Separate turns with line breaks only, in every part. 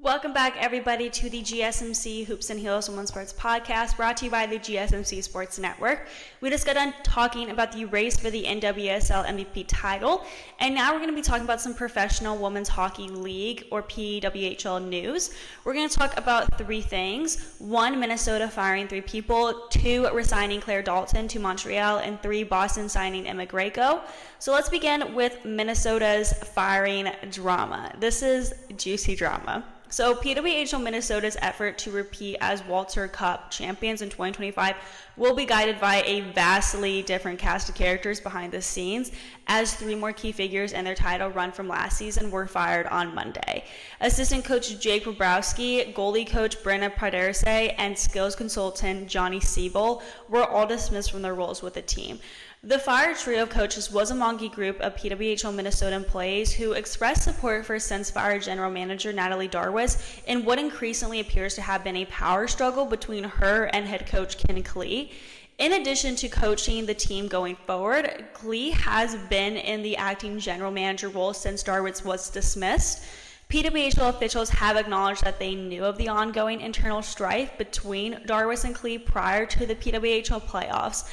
Welcome back, everybody, to the GSMC Hoops and Heels Women's Sports Podcast, brought to you by the GSMC Sports Network. We just got done talking about the race for the NWSL MVP title, and now we're going to be talking about some professional women's hockey league, or PWHL news. We're going to talk about three things. 1, Minnesota firing 3 people. 2, resigning Claire Dalton to Montreal. And 3, Boston signing Emma Greco. So let's begin with Minnesota's firing drama. This is juicy drama. So PWHL Minnesota's effort to repeat as Walter Cup champions in 2025 will be guided by a vastly different cast of characters behind the scenes, as 3 more key figures in their title run from last season were fired on Monday. Assistant Coach Jake Bobrowski, Goalie Coach Brennan Poderzay, and Skills Consultant Johnny Sibel were all dismissed from their roles with the team. The fired trio of coaches was among a group of PWHL Minnesota employees who expressed support for since-fired General Manager Natalie Darwitz in what increasingly appears to have been a power struggle between her and head coach Klee. In addition to coaching the team going forward, Klee has been in the acting general manager role since Darwitz was dismissed. PWHL officials have acknowledged that they knew of the ongoing internal strife between Darwitz and Klee prior to the PWHL playoffs.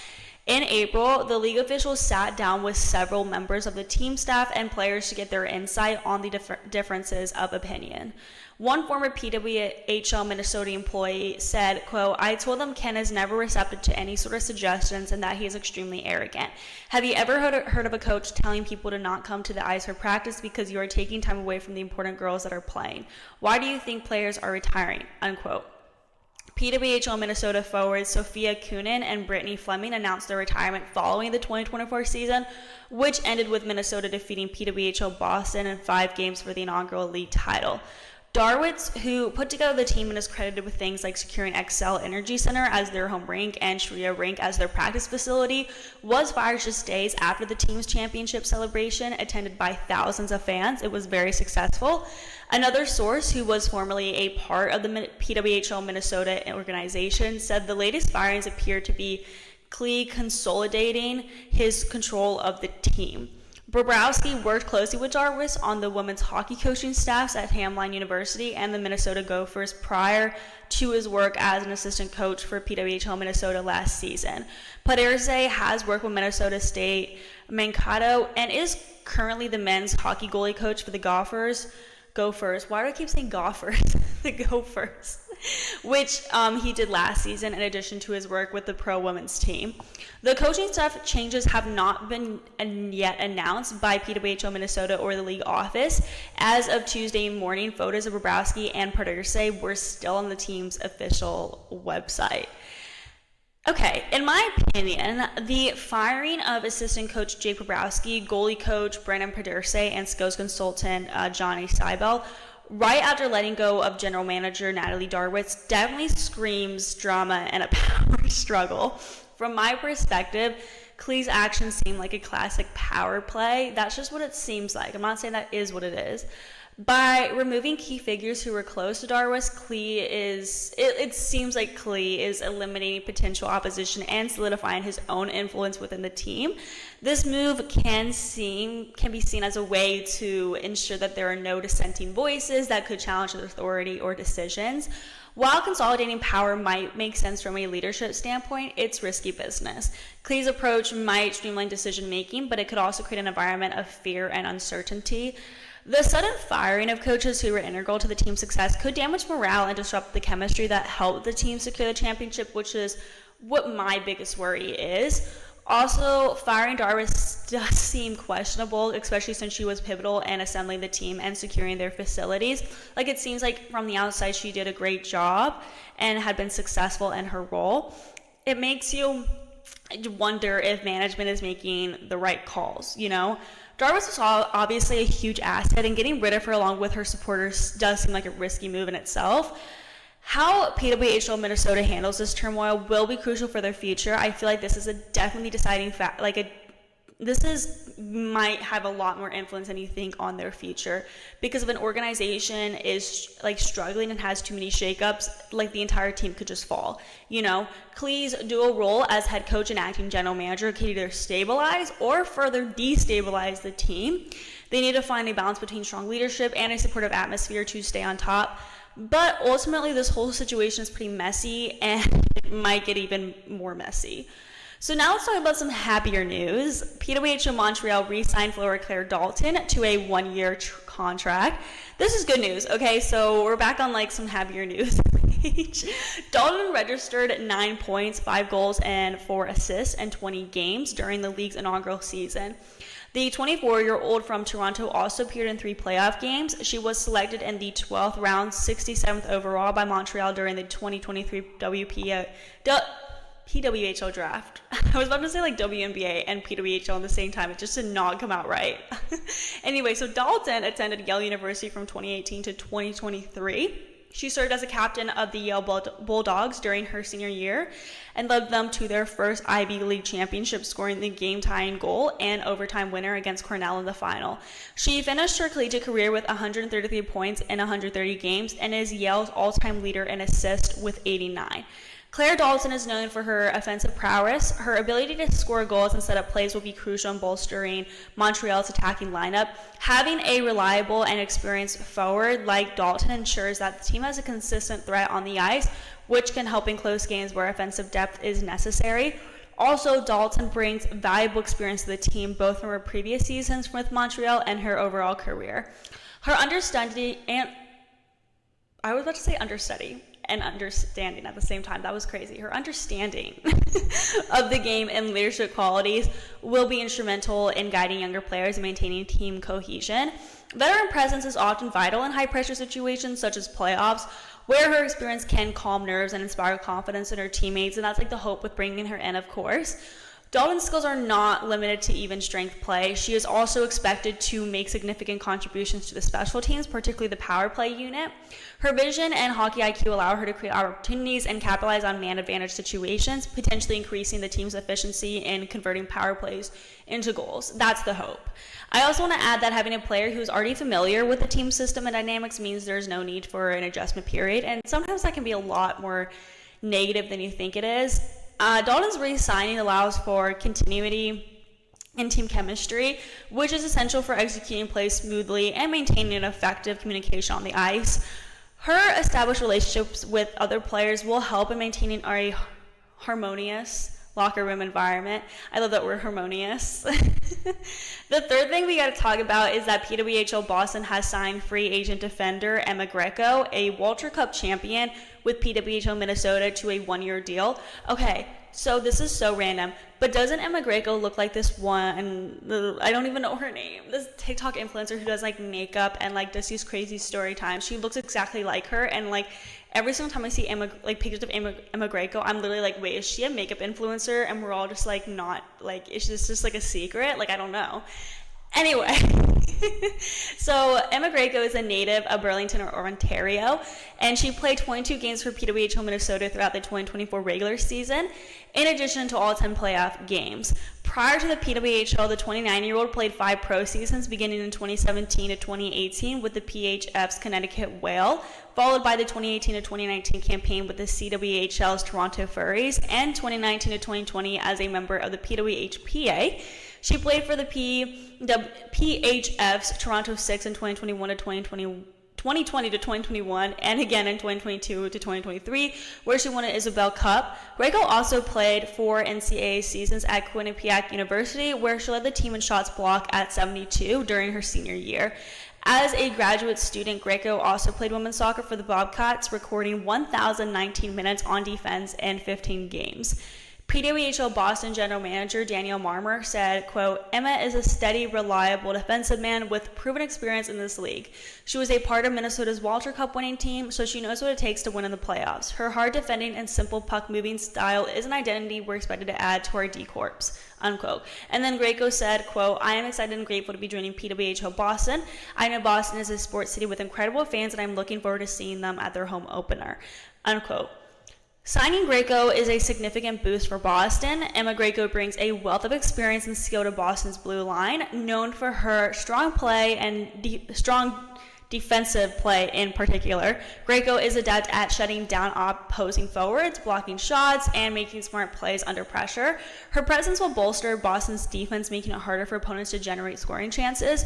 In April, the league officials sat down with several members of the team staff and players to get their insight on the differences of opinion. One former PWHL Minnesota employee said, quote, "I told them Ken is never receptive to any sort of suggestions and that he is extremely arrogant. Have you ever heard of a coach telling people to not come to the ice for practice because you are taking time away from the important girls that are playing? Why do you think players are retiring?" Unquote. PWHL Minnesota forwards Sophia Kunin and Brittany Fleming announced their retirement following the 2024 season, which ended with Minnesota defeating PWHL Boston in 5 games for the inaugural league title. Darwitz, who put together the team and is credited with things like securing Excel Energy Center as their home rink and Shria Rink as their practice facility, was fired just days after the team's championship celebration, attended by thousands of fans. It was very successful. Another source, who was formerly a part of the PWHL Minnesota organization, said the latest firings appear to be Klee consolidating his control of the team. Bobrowski worked closely with Darwitz on the women's hockey coaching staffs at Hamline University and the Minnesota Gophers prior to his work as an assistant coach for PWHL Minnesota last season. Poderzay has worked with Minnesota State Mankato and is currently the men's hockey goalie coach for the Gophers. Why do I keep saying Gophers? The Gophers. Which he did last season in addition to his work with the pro women's team. The coaching staff changes have not been yet announced by PWHL Minnesota or the league office. As of Tuesday morning, photos of Bobrowski and Poderzay were still on the team's official website. Okay, in my opinion, the firing of assistant coach Jake Bobrowski, goalie coach Brennan Poderzay, and skills consultant Johnny Sibel right after letting go of general manager Natalie Darwitz definitely screams drama and a power struggle. From my perspective, Klee's actions seem like a classic power play. That's just what it seems like. I'm not saying that is what it is. By removing key figures who were close to Darwitz, it seems like Klee is eliminating potential opposition and solidifying his own influence within the team. This move can be seen as a way to ensure that there are no dissenting voices that could challenge the authority or decisions. While consolidating power might make sense from a leadership standpoint, it's risky business. Klee's approach might streamline decision making, but it could also create an environment of fear and uncertainty. The sudden firing of coaches who were integral to the team's success could damage morale and disrupt the chemistry that helped the team secure the championship, which is what my biggest worry is. Also, firing Darwitz does seem questionable, especially since she was pivotal in assembling the team and securing their facilities. Like, it seems like from the outside she did a great job and had been successful in her role. It makes you wonder if management is making the right calls, you know? Darwitz was obviously a huge asset, and getting rid of her along with her supporters does seem like a risky move in itself. How PWHL Minnesota handles this turmoil will be crucial for their future. I feel like this is a definitely deciding fact. Might have a lot more influence than you think on their future, because if an organization is struggling and has too many shakeups, the entire team could just fall. You know, Klee's dual role as head coach and acting general manager could either stabilize or further destabilize the team. They need to find a balance between strong leadership and a supportive atmosphere to stay on top. But ultimately, this whole situation is pretty messy, and it might get even more messy. So now let's talk about some happier news. PWHL Montreal re-signed forward Claire Dalton to a 1-year contract. This is good news. Okay, so we're back on like some happier news page. Dalton registered 9 points, 5 goals, and 4 assists in 20 games during the league's inaugural season. The 24-year-old from Toronto also appeared in 3 playoff games. She was selected in the 12th round, 67th overall by Montreal during the 2023 PWHL draft. I was about to say like WNBA and PWHL at the same time. It just did not come out right. Anyway, so Dalton attended Yale University from 2018 to 2023. She served as a captain of the Yale Bulldogs during her senior year and led them to their first Ivy League championship, scoring the game-tying goal and overtime winner against Cornell in the final. She finished her collegiate career with 133 points in 130 games and is Yale's all-time leader in assists with 89. Claire Dalton is known for her offensive prowess. Her ability to score goals and set up plays will be crucial in bolstering Montreal's attacking lineup. Having a reliable and experienced forward like Dalton ensures that the team has a consistent threat on the ice, which can help in close games where offensive depth is necessary. Also, Dalton brings valuable experience to the team, both from her previous seasons with Montreal and her overall career. Her understanding at the same time. That was crazy. Her understanding of the game and leadership qualities will be instrumental in guiding younger players and maintaining team cohesion. Veteran presence is often vital in high-pressure situations such as playoffs, where her experience can calm nerves and inspire confidence in her teammates, and that's like the hope with bringing her in, of course. Dalton's skills are not limited to even strength play. She is also expected to make significant contributions to the special teams, particularly the power play unit. Her vision and hockey IQ allow her to create opportunities and capitalize on man advantage situations, potentially increasing the team's efficiency in converting power plays into goals. That's the hope. I also want to add that having a player who's already familiar with the team system and dynamics means there's no need for an adjustment period, and sometimes that can be a lot more negative than you think it is. Dalton's re-signing allows for continuity in team chemistry, which is essential for executing plays smoothly and maintaining an effective communication on the ice. Her established relationships with other players will help in maintaining a harmonious locker room environment. I love that word, harmonious. The third thing we got to talk about is that PWHL Boston has signed free agent defender Emma Greco, a Walter Cup champion with PWHL Minnesota, to a 1-year deal. Okay, so this is so random, but doesn't Emma Greco look like this one, I don't even know her name, this TikTok influencer who does like makeup and like does these crazy story times? She looks exactly like her, and like every single time I see pictures of Emma Greco, I'm literally like, wait, is she a makeup influencer? And we're all just like, not, like, is this just like a secret? Like, I don't know. Anyway, so Emma Greco is a native of Burlington, or Ontario, and she played 22 games for PWHL Minnesota throughout the 2024 regular season, in addition to all 10 playoff games. Prior to the PWHL, the 29-year-old played 5 pro seasons, beginning in 2017 to 2018 with the PHF's Connecticut Whale, followed by the 2018 to 2019 campaign with the CWHL's Toronto Furries, and 2019 to 2020 as a member of the PWHPA. She played for the PHF's Toronto Six in 2020 to 2021, and again in 2022 to 2023, where she won an Isabel Cup. Greco also played 4 NCAA seasons at Quinnipiac University, where she led the team in shots blocked at 72 during her senior year. As a graduate student, Greco also played women's soccer for the Bobcats, recording 1,019 minutes on defense in 15 games. PWHL Boston General Manager Danielle Marmer said, quote, "Emma is a steady, reliable defensive man with proven experience in this league. She was a part of Minnesota's Walter Cup winning team, so she knows what it takes to win in the playoffs. Her hard defending and simple puck-moving style is an identity we're expected to add to our D-Corps," unquote. And then Greco said, quote, "I am excited and grateful to be joining PWHL Boston. I know Boston is a sports city with incredible fans, and I'm looking forward to seeing them at their home opener," unquote. Signing Greco is a significant boost for Boston. Emma Greco brings a wealth of experience and skill to Boston's blue line, known for her strong play and strong defensive play in particular. Greco is adept at shutting down opposing forwards, blocking shots, and making smart plays under pressure. Her presence will bolster Boston's defense, making it harder for opponents to generate scoring chances.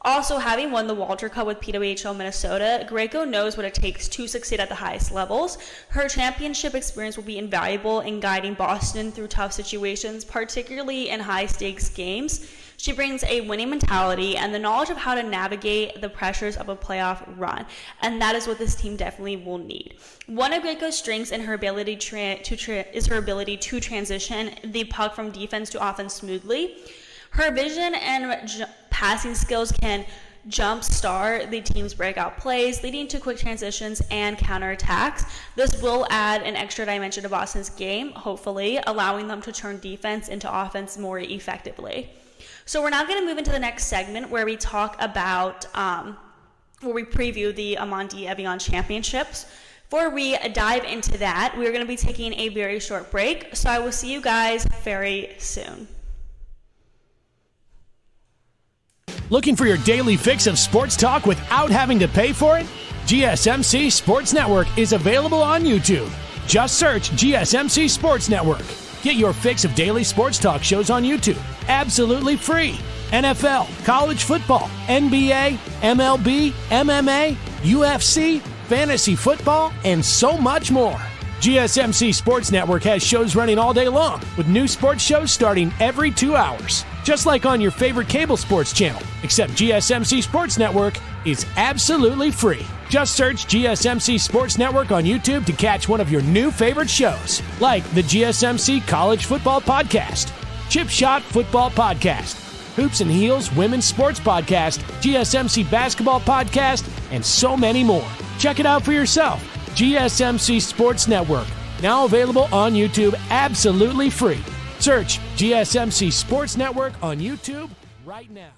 Also, having won the Walter Cup with PWHL Minnesota, Greco knows what it takes to succeed at the highest levels. Her championship experience will be invaluable in guiding Boston through tough situations, particularly in high-stakes games. She brings a winning mentality and the knowledge of how to navigate the pressures of a playoff run, and that is what this team definitely will need. One of Greco's strengths in her ability is her ability to transition the puck from defense to offense smoothly. Her vision and passing skills can jumpstart the team's breakout plays, leading to quick transitions and counterattacks. This will add an extra dimension to Boston's game, hopefully, allowing them to turn defense into offense more effectively. So we're now going to move into the next segment where we talk about, where we preview the Amonti Evian Championships. Before we dive into that, we're going to be taking a very short break, so I will see you guys very soon.
Looking for your daily fix of sports talk without having to pay for it? GSMC Sports Network is available on YouTube. Just search GSMC Sports Network. Get your fix of daily sports talk shows on YouTube, absolutely free. NFL, college football, NBA, MLB, MMA, UFC, fantasy football, and so much more. GSMC Sports Network has shows running all day long, with new sports shows starting every 2 hours. Just like on your favorite cable sports channel, except GSMC Sports Network is absolutely free. Just search GSMC Sports Network on YouTube to catch one of your new favorite shows, like the GSMC College Football Podcast, Chip Shot Football Podcast, Hoops and Heels Women's Sports Podcast, GSMC Basketball Podcast, and so many more. Check it out for yourself. GSMC Sports Network, now available on YouTube absolutely free. Search GSMC Sports Network on YouTube right now.